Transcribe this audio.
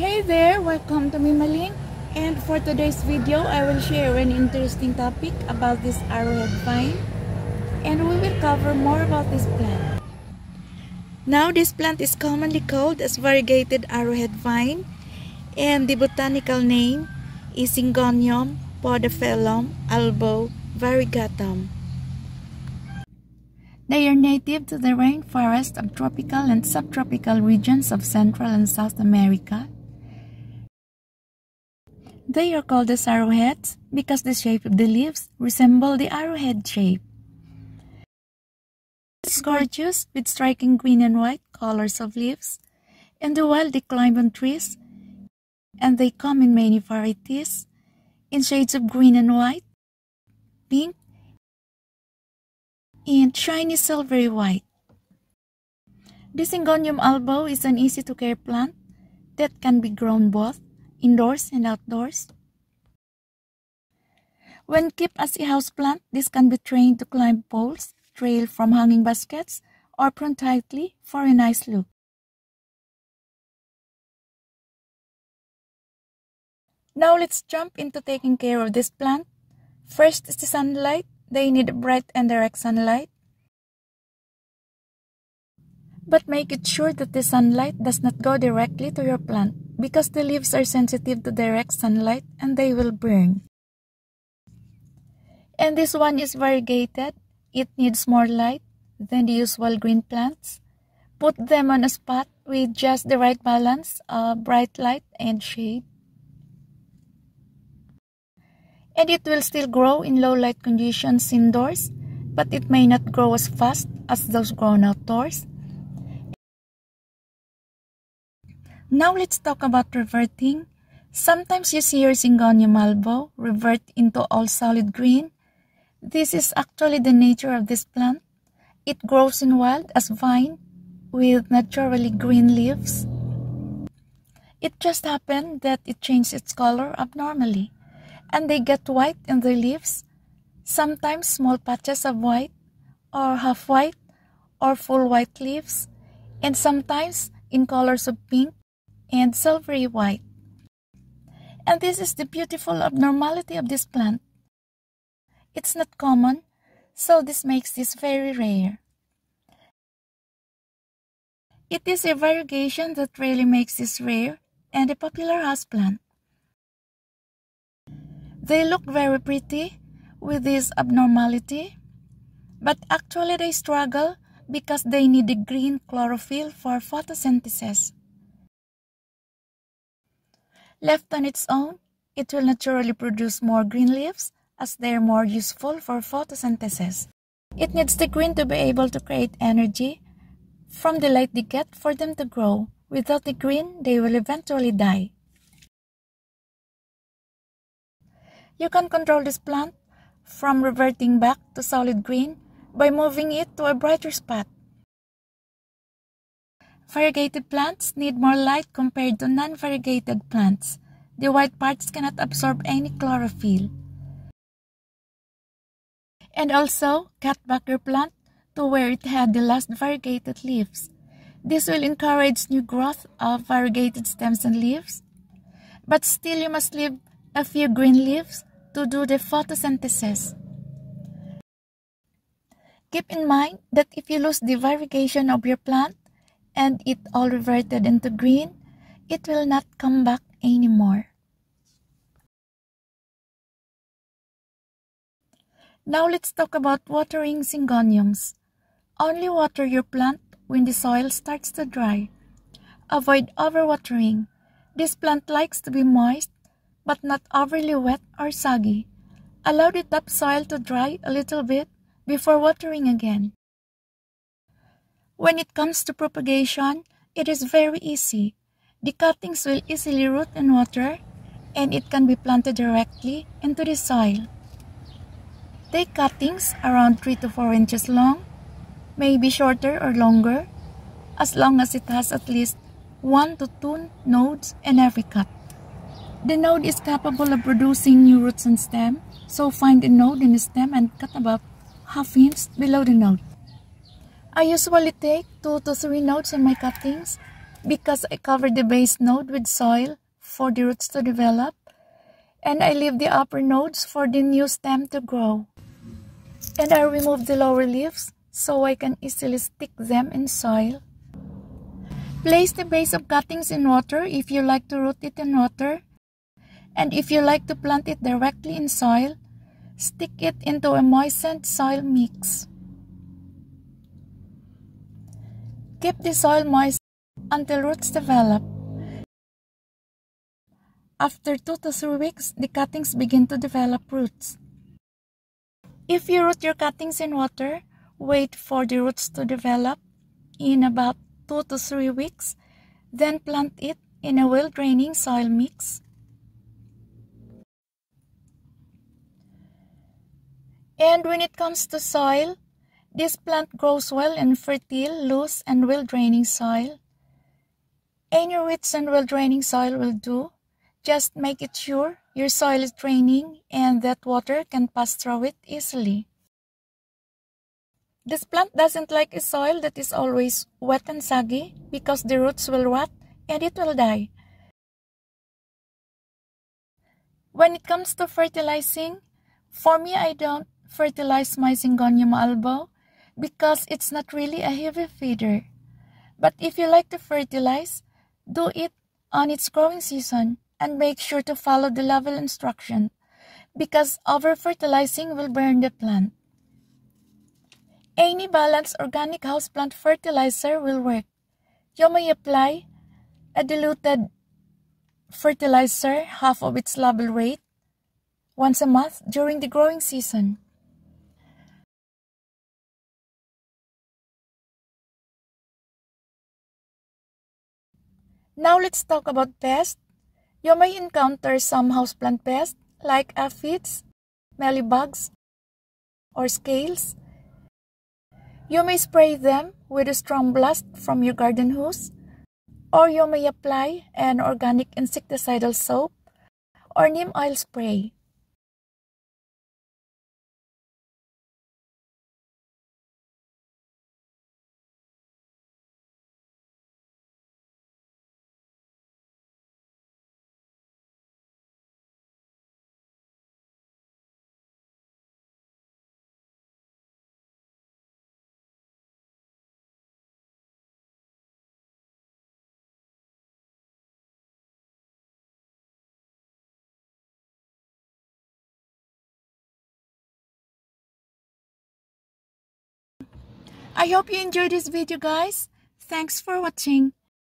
Hey there, welcome to Mimaling, and for today's video I will share an interesting topic about this arrowhead vine, and we will cover more about this plant. Now this plant is commonly called as variegated arrowhead vine, and the botanical name is Syngonium, podophylum, albo, variegatum. They are native to the rainforest of tropical and subtropical regions of Central and South America. They are called as arrowheads because the shape of the leaves resemble the arrowhead shape. It's gorgeous with striking green and white colors of leaves. In the wild they climb on trees, and they come in many varieties, in shades of green and white, pink, and shiny silvery white. The Syngonium albo is an easy-to-care plant that can be grown both indoors and outdoors. When kept as a houseplant, this can be trained to climb poles, trail from hanging baskets, or prune tightly for a nice look. Now let's jump into taking care of this plant. First is the sunlight. They need bright and direct sunlight. But make it sure that the sunlight does not go directly to your plant, because the leaves are sensitive to direct sunlight and they will burn. And this one is variegated. It needs more light than the usual green plants. Put them on a spot with just the right balance of bright light and shade. And it will still grow in low light conditions indoors, but it may not grow as fast as those grown outdoors. Now let's talk about reverting. Sometimes you see your Syngonium albo revert into all solid green. This is actually the nature of this plant. It grows in wild as vine with naturally green leaves. It just happened that it changed its color abnormally, and they get white in their leaves, sometimes small patches of white, or half white, or full white leaves, and sometimes in colors of pink and silvery white. And this is the beautiful abnormality of this plant. It's not common, so this makes this very rare. It is a variegation that really makes this rare and a popular houseplant. They look very pretty with this abnormality, but actually they struggle because they need the green chlorophyll for photosynthesis. Left on its own, it will naturally produce more green leaves as they are more useful for photosynthesis. It needs the green to be able to create energy from the light they get for them to grow. Without the green, they will eventually die. You can control this plant from reverting back to solid green by moving it to a brighter spot. Variegated plants need more light compared to non-variegated plants. The white parts cannot absorb any chlorophyll. And also, cut back your plant to where it had the last variegated leaves. This will encourage new growth of variegated stems and leaves. But still you must leave a few green leaves to do the photosynthesis. Keep in mind that if you lose the variegation of your plant and it all reverted into green, it will not come back anymore. Now let's talk about watering Syngoniums. Only water your plant when the soil starts to dry. Avoid overwatering. This plant likes to be moist, but not overly wet or soggy. Allow the topsoil to dry a little bit before watering again. When it comes to propagation, it is very easy. The cuttings will easily root in water, and it can be planted directly into the soil. Take cuttings around 3 to 4 inches long, maybe shorter or longer, as long as it has at least 1 to 2 nodes in every cut. The node is capable of producing new roots and stem, so find a node in the stem and cut about ½ inch below the node. I usually take 2 to 3 nodes on my cuttings because I cover the base node with soil for the roots to develop, and I leave the upper nodes for the new stem to grow. And I remove the lower leaves so I can easily stick them in soil. Place the base of cuttings in water if you like to root it in water, and if you like to plant it directly in soil, stick it into a moistened soil mix. Keep the soil moist until roots develop. After 2 to 3 weeks, the cuttings begin to develop roots. If you root your cuttings in water, wait for the roots to develop in about 2 to 3 weeks, then plant it in a well-draining soil mix. And when it comes to soil, this plant grows well in fertile, loose, and well-draining soil. Any rich and well-draining soil will do. Just make it sure your soil is draining and that water can pass through it easily. This plant doesn't like a soil that is always wet and soggy because the roots will rot and it will die. When it comes to fertilizing, for me I don't fertilize my Syngonium albo because it's not really a heavy feeder. But if you like to fertilize, do it on its growing season and make sure to follow the level instruction because over-fertilizing will burn the plant. Any balanced organic houseplant fertilizer will work. You may apply a diluted fertilizer, half of its level rate, once a month during the growing season. Now let's talk about pests. You may encounter some houseplant pests like aphids, mealybugs, or scales. You may spray them with a strong blast from your garden hose, or you may apply an organic insecticidal soap or neem oil spray. I hope you enjoyed this video, guys. Thanks for watching.